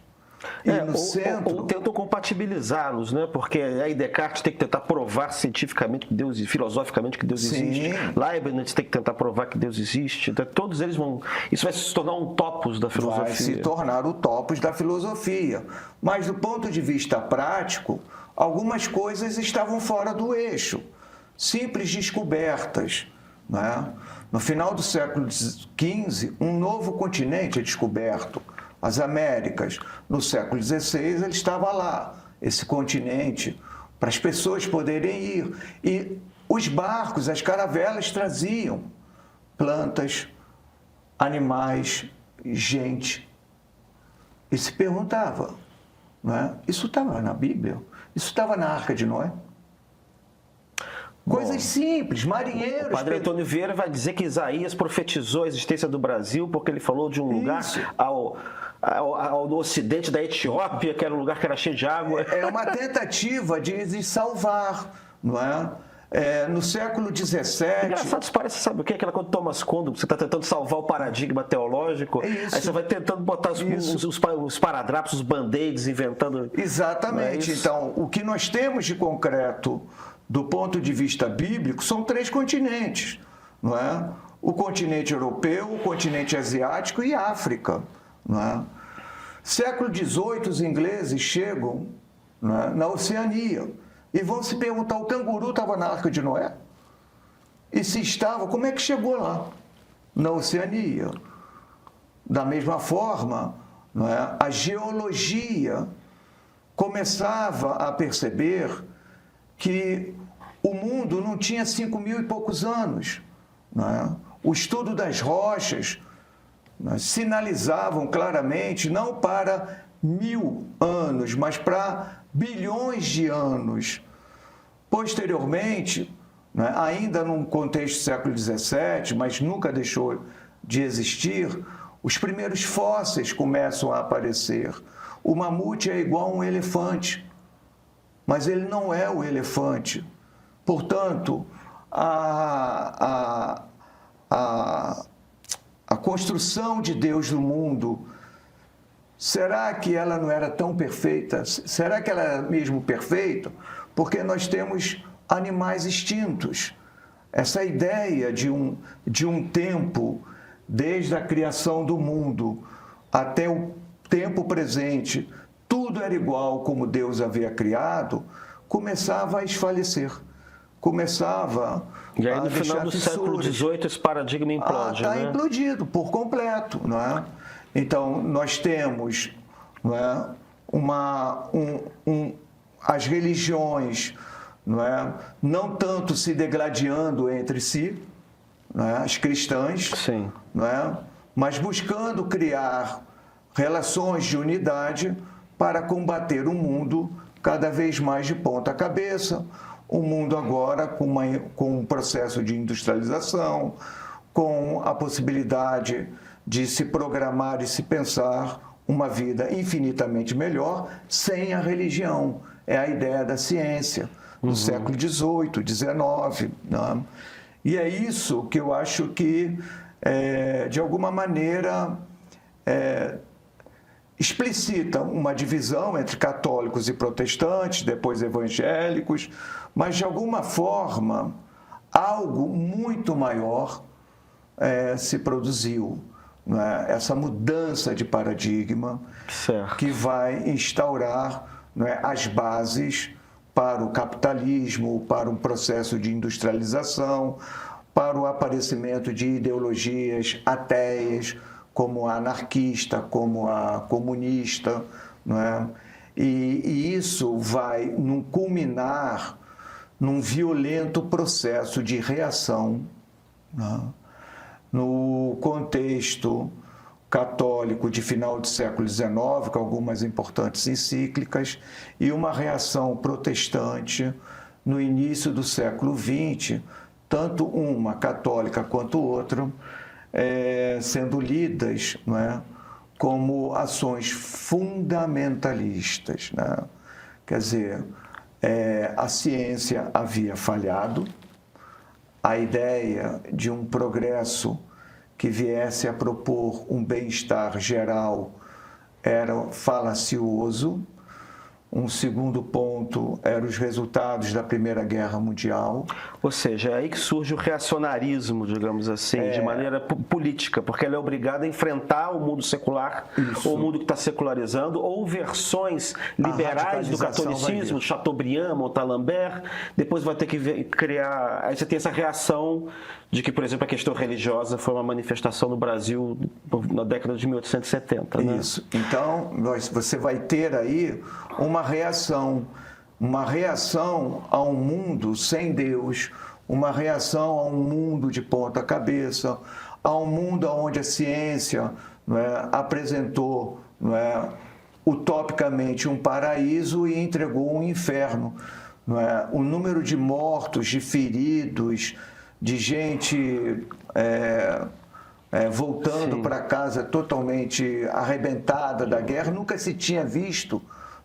E no centro... ou tentam compatibilizá-los, né? Porque aí Descartes tem que tentar provar cientificamente que Deus, filosoficamente que Deus existe. Leibniz tem que tentar provar que Deus existe. Então, todos eles vão... Isso vai se tornar um topos da filosofia. Vai se tornar o topos da filosofia. Mas, do ponto de vista prático, algumas coisas estavam fora do eixo. Simples descobertas, né? No final do século XV, um novo continente é descoberto. As Américas. No século XVI, ele estava lá, esse continente, para as pessoas poderem ir. E os barcos, as caravelas traziam plantas, animais, gente. E se perguntava, não é? Isso estava na Bíblia? Isso estava na Arca de Noé? Coisas simples, marinheiros... O padre Antônio Vieira vai dizer que Isaías profetizou a existência do Brasil porque ele falou de um lugar no ocidente da Etiópia, que era um lugar que era cheio de água. É uma tentativa de salvar, não é? No século XVII... Engraçado, isso parece, sabe o que? Aquela coisa do Thomas Kuhn, você está tentando salvar o paradigma teológico, aí você vai tentando botar os paradrapos, os band-aids, inventando... Exatamente. Então, o que nós temos de concreto do ponto de vista bíblico são 3 continentes, não é? O continente europeu, o continente asiático e África, não é? Século XVIII, os ingleses chegam, não é, na Oceania e vão se perguntar, o canguru estava na Arca de Noé? E se estava, como é que chegou lá, na Oceania? Da mesma forma, não é, a geologia começava a perceber que o mundo não tinha 5.000 e poucos anos. Não é? O estudo das rochas, não é, sinalizavam claramente não para 1.000 anos, mas para bilhões de anos. Posteriormente, né? Ainda num contexto do século XVII, mas nunca deixou de existir, os primeiros fósseis começam a aparecer. O mamute é igual a um elefante, mas ele não é o elefante. Portanto, a construção de Deus no mundo, será que ela não era tão perfeita? Será que ela era mesmo perfeita? Porque nós temos animais extintos. Essa ideia de um tempo, desde a criação do mundo até o tempo presente, tudo era igual como Deus havia criado, começava a esfalecer. Começava e aí, a no final do século XVIII, esse paradigma implode, está né? implodido por completo, não é? Então, nós temos, não é, as religiões, não é, não tanto se degladiando entre si, não é, as cristãs, Sim. não é, mas buscando criar relações de unidade para combater um mundo cada vez mais de ponta cabeça, um mundo agora com um processo de industrialização, com a possibilidade de se programar e se pensar uma vida infinitamente melhor sem a religião. É a ideia da ciência, do século XVIII, XIX. Né? E é isso que eu acho que, de alguma maneira, explicita uma divisão entre católicos e protestantes, depois evangélicos, mas, de alguma forma, algo muito maior se produziu. Né? Essa mudança de paradigma Certo. que vai instaurar, né, as bases para o capitalismo, para um processo de industrialização, para o aparecimento de ideologias ateias, como a anarquista, como a comunista, não é? E isso vai culminar num violento processo de reação, né, no contexto católico de final do século XIX, com algumas importantes encíclicas, e uma reação protestante no início do século XX, tanto uma católica quanto outra, sendo lidas, não é, como ações fundamentalistas. Né? Quer dizer, a ciência havia falhado, a ideia de um progresso que viesse a propor um bem-estar geral era falacioso. Um segundo ponto eram os resultados da Primeira Guerra Mundial. Ou seja, é aí que surge o reacionarismo, digamos assim, de maneira política, porque ela é obrigada a enfrentar o mundo secular, ou o mundo que está secularizando, ou versões liberais do catolicismo, Chateaubriand, Montalembert. Depois vai ter que criar... Aí você tem essa reação de que, por exemplo, a questão religiosa foi uma manifestação no Brasil na década de 1870. Né? Isso. Então, você vai ter aí uma reação a um mundo sem Deus, uma reação a um mundo de ponta cabeça, a um mundo onde a ciência, não é, apresentou, não é, utopicamente um paraíso e entregou um inferno. Não é? O número de mortos, de feridos, de gente voltando para casa totalmente arrebentada da guerra, nunca se tinha visto,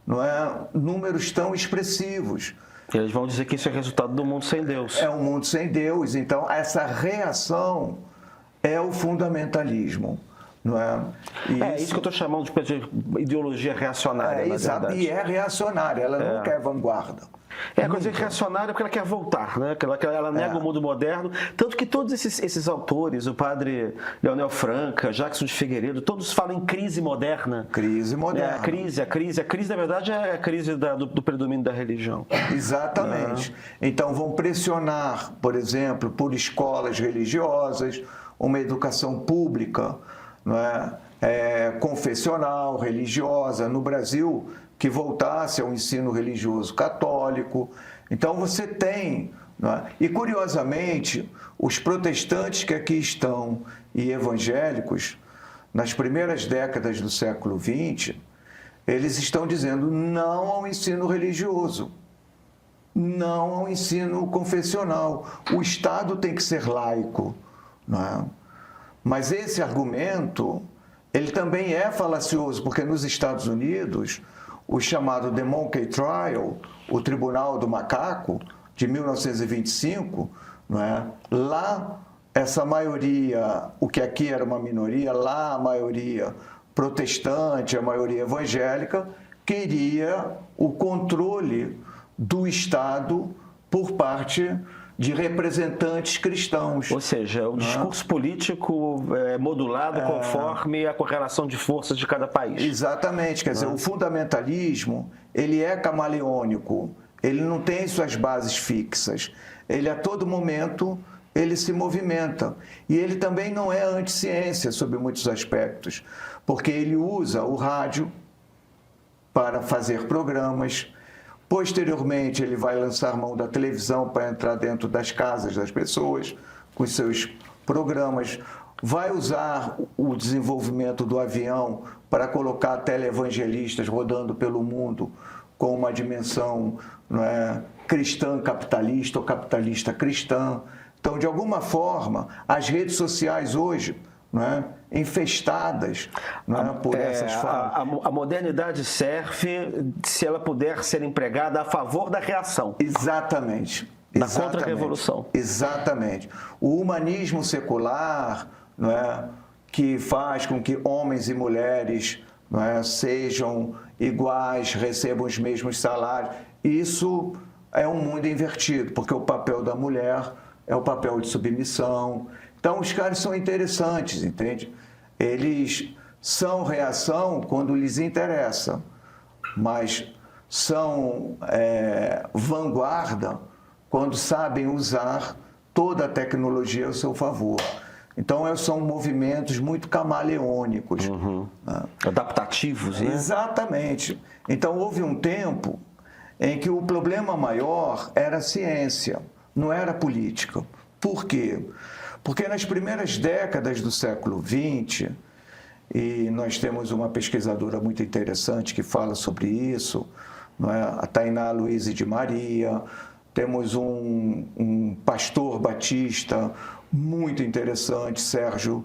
não é, números tão expressivos. Eles vão dizer que isso é resultado do mundo sem Deus. É um mundo sem Deus. Então, essa reação é o fundamentalismo. Não é? Isso que eu estou chamando de ideologia reacionária, na verdade. E é reacionária, ela nunca é vanguarda. A coisa reacionária porque ela quer voltar, né? Ela nega o mundo moderno. Tanto que todos esses autores, o padre Leonel Franca, Jackson de Figueiredo, todos falam em crise moderna. Crise moderna. A crise, na verdade, é a crise do predomínio da religião. Exatamente. Então, vão pressionar, por exemplo, por escolas religiosas, uma educação pública, não é? Confessional, religiosa, no Brasil, que voltasse ao ensino religioso católico. Então, você tem... Não é? E, curiosamente, os protestantes que aqui estão e evangélicos, nas primeiras décadas do século XX, eles estão dizendo não ao ensino religioso. não ao ensino confessional. O Estado tem que ser laico, não é? Mas esse argumento, ele também é falacioso, porque nos Estados Unidos, o chamado The Monkey Trial, o Tribunal do Macaco, de 1925, não é? Lá, essa maioria, o que aqui era uma minoria, lá a maioria protestante, a maioria evangélica, queria o controle do Estado por parte de representantes cristãos. Ou seja, o discurso político é modulado conforme a correlação de forças de cada país. Exatamente, quer dizer, o fundamentalismo, ele é camaleônico, ele não tem suas bases fixas, ele a todo momento ele se movimenta. E ele também não é anti-ciência sob muitos aspectos, porque ele usa o rádio para fazer programas. Posteriormente, ele vai lançar mão da televisão para entrar dentro das casas das pessoas com seus programas. Vai usar o desenvolvimento do avião para colocar televangelistas rodando pelo mundo com uma dimensão, não é, cristã capitalista ou capitalista cristã. Então, de alguma forma, as redes sociais hoje, não é, infestadas, não é, por essas falas. A modernidade serve se ela puder ser empregada a favor da reação. Exatamente. Da contra-revolução. Exatamente. O humanismo secular, não é, que faz com que homens e mulheres, não é, sejam iguais, recebam os mesmos salários, isso é um mundo invertido, porque o papel da mulher é o papel de submissão. Então, os caras são interessantes, entende? Eles são reação quando lhes interessa, mas são vanguarda quando sabem usar toda a tecnologia ao seu favor. Então, são movimentos muito camaleônicos. Né? Adaptativos, né? Exatamente. Então, houve um tempo em que o problema maior era a ciência, não era a política. Por quê? Porque nas primeiras décadas do século XX, e nós temos uma pesquisadora muito interessante que fala sobre isso, não é? A Tainá Luiz de Maria, temos um pastor batista muito interessante, Sérgio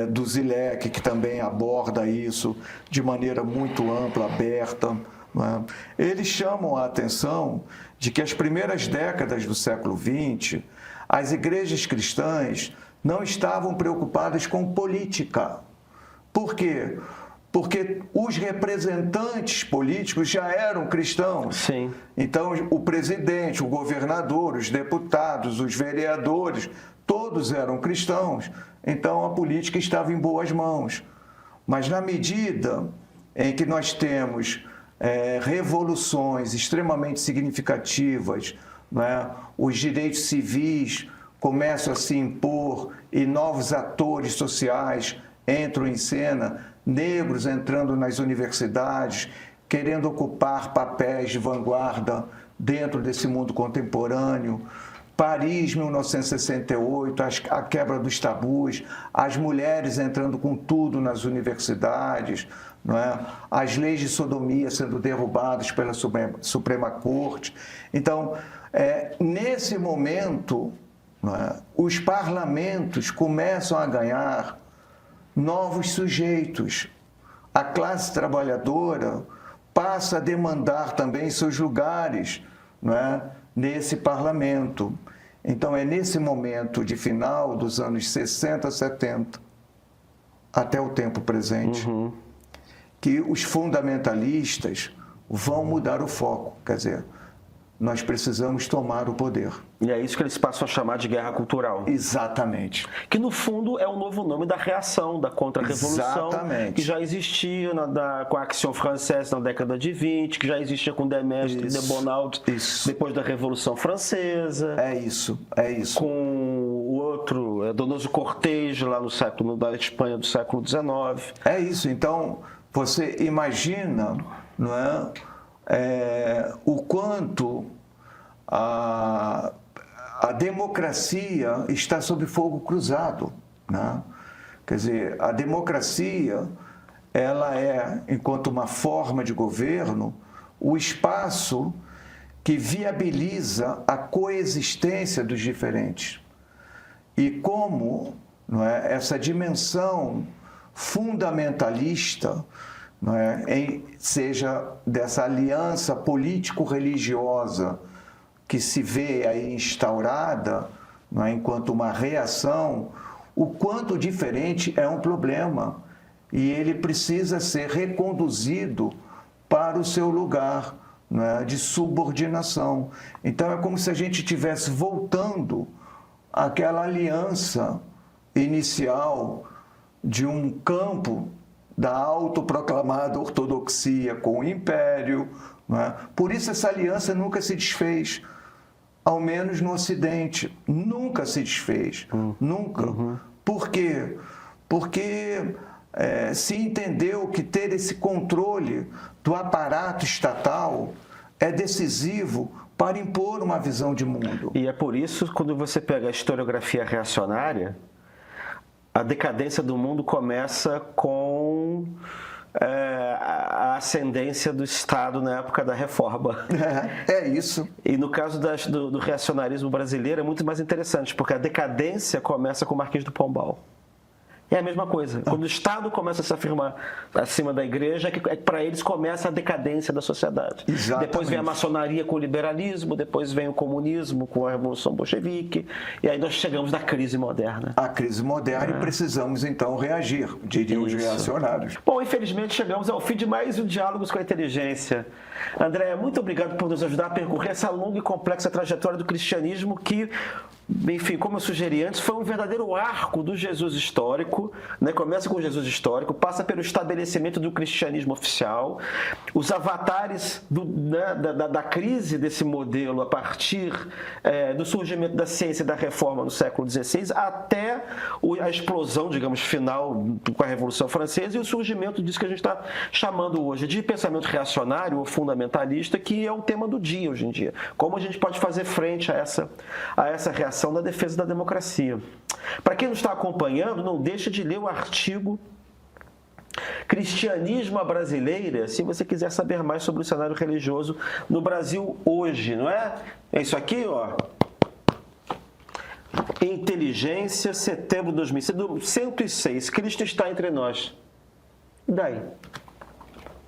Duzilek, que também aborda isso de maneira muito ampla, aberta. Não é? Eles chamam a atenção de que as primeiras décadas do século XX, as igrejas cristãs não estavam preocupadas com política. Por quê? Porque os representantes políticos já eram cristãos. Sim. Então, o presidente, o governador, os deputados, os vereadores, todos eram cristãos. Então, a política estava em boas mãos. Mas, na medida em que nós temos revoluções extremamente significativas, né? Os direitos civis começam a se impor e novos atores sociais entram em cena, negros entrando nas universidades, querendo ocupar papéis de vanguarda dentro desse mundo contemporâneo. Paris, 1968, a quebra dos tabus, as mulheres entrando com tudo nas universidades, não é? As leis de sodomia sendo derrubadas pela Suprema Corte. Então, nesse momento, não é, os parlamentos começam a ganhar novos sujeitos. A classe trabalhadora passa a demandar também seus lugares, não é, nesse parlamento. Então, é nesse momento de final dos anos 60, 70, até o tempo presente, que os fundamentalistas vão mudar o foco. Quer dizer, nós precisamos tomar o poder. E é isso que eles passam a chamar de guerra cultural. Exatamente. Que, no fundo, é o novo nome da reação, da contra-revolução. Exatamente. Que já existia com a Action Française na década de 20, que já existia com Demestre e de Bonald depois da Revolução Francesa. É isso, é isso. Com o outro, Donoso Cortejo, lá no século da Espanha do século XIX. É isso. Então, você imagina, não é, o quanto a democracia está sob fogo cruzado, né? Quer dizer, a democracia, ela é, enquanto uma forma de governo, o espaço que viabiliza a coexistência dos diferentes. E como, não é, essa dimensão fundamentalista, não é, seja dessa aliança político-religiosa que se vê aí instaurada, não é, enquanto uma reação, o quanto diferente é um problema e ele precisa ser reconduzido para o seu lugar, não é, de subordinação. Então é como se a gente estivesse voltando àquela aliança inicial de um campo da autoproclamada ortodoxia com o império, não é? Por isso essa aliança nunca se desfez, ao menos no Ocidente, nunca se desfez, nunca. Por quê? Porque se entendeu que ter esse controle do aparato estatal é decisivo para impor uma visão de mundo. E é por isso, quando você pega a historiografia reacionária, a decadência do mundo começa com a ascendência do Estado na época da Reforma. É isso. E no caso do reacionarismo brasileiro é muito mais interessante, porque a decadência começa com o Marquês do Pombal. É a mesma coisa. Quando o Estado começa a se afirmar acima da igreja, é que para eles começa a decadência da sociedade. Exatamente. Depois vem a maçonaria com o liberalismo, depois vem o comunismo com a Revolução Bolchevique, e aí nós chegamos na crise moderna. A crise moderna e precisamos então reagir, diriam os reacionários. Bom, infelizmente chegamos ao fim de mais um Diálogos com a Inteligência. André, muito obrigado por nos ajudar a percorrer essa longa e complexa trajetória do cristianismo que, enfim, como eu sugeri antes, foi um verdadeiro arco do Jesus histórico, né? Começa com o Jesus histórico, passa pelo estabelecimento do cristianismo oficial, os avatares da crise desse modelo a partir do surgimento da ciência e da reforma no século XVI, até a explosão, digamos, final com a Revolução Francesa e o surgimento disso que a gente está chamando hoje de pensamento reacionário ou fundamentalista, que é o tema do dia hoje em dia. Como a gente pode fazer frente a essa reação da defesa da democracia. Para quem não está acompanhando, não deixe de ler o artigo Cristianismo à Brasileira, se você quiser saber mais sobre o cenário religioso no Brasil hoje, não é? É isso aqui, ó. Inteligência, setembro de 2006, 106, Cristo está entre nós. E daí?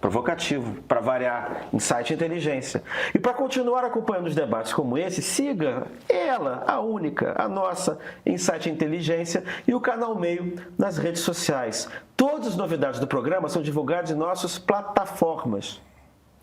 Provocativo, para variar, Insight Inteligência. E para continuar acompanhando os debates como esse, siga ela, a única, a nossa Insight Inteligência e o canal Meio nas redes sociais. Todas as novidades do programa são divulgadas em nossas plataformas.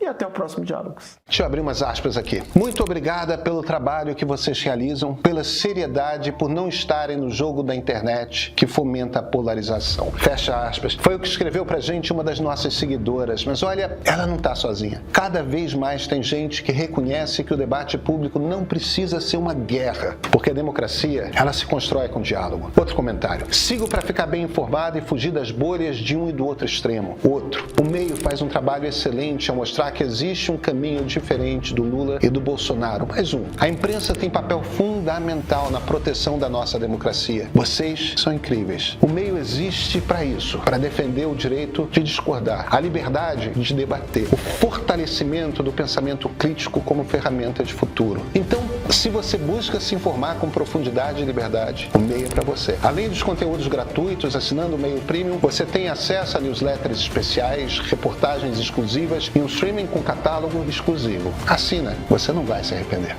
E até o próximo Diálogos. Deixa eu abrir umas aspas aqui. Muito obrigada pelo trabalho que vocês realizam, pela seriedade, por não estarem no jogo da internet que fomenta a polarização. Fecha aspas. Foi o que escreveu pra gente uma das nossas seguidoras, mas olha, ela não tá sozinha. Cada vez mais tem gente que reconhece que o debate público não precisa ser uma guerra, porque a democracia, ela se constrói com diálogo. Outro comentário. Sigo para ficar bem informado e fugir das bolhas de um e do outro extremo. Outro. O Meio faz um trabalho excelente ao mostrar que existe um caminho diferente do Lula e do Bolsonaro. Mais um. A imprensa tem papel fundamental na proteção da nossa democracia. Vocês são incríveis. O Meio existe para isso, para defender o direito de discordar, a liberdade de debater, o fortalecimento do pensamento crítico como ferramenta de futuro. Então, se você busca se informar com profundidade e liberdade, o Meio é para você. Além dos conteúdos gratuitos, assinando o Meio Premium, você tem acesso a newsletters especiais, reportagens exclusivas e um streaming com catálogo exclusivo. Assina, você não vai se arrepender.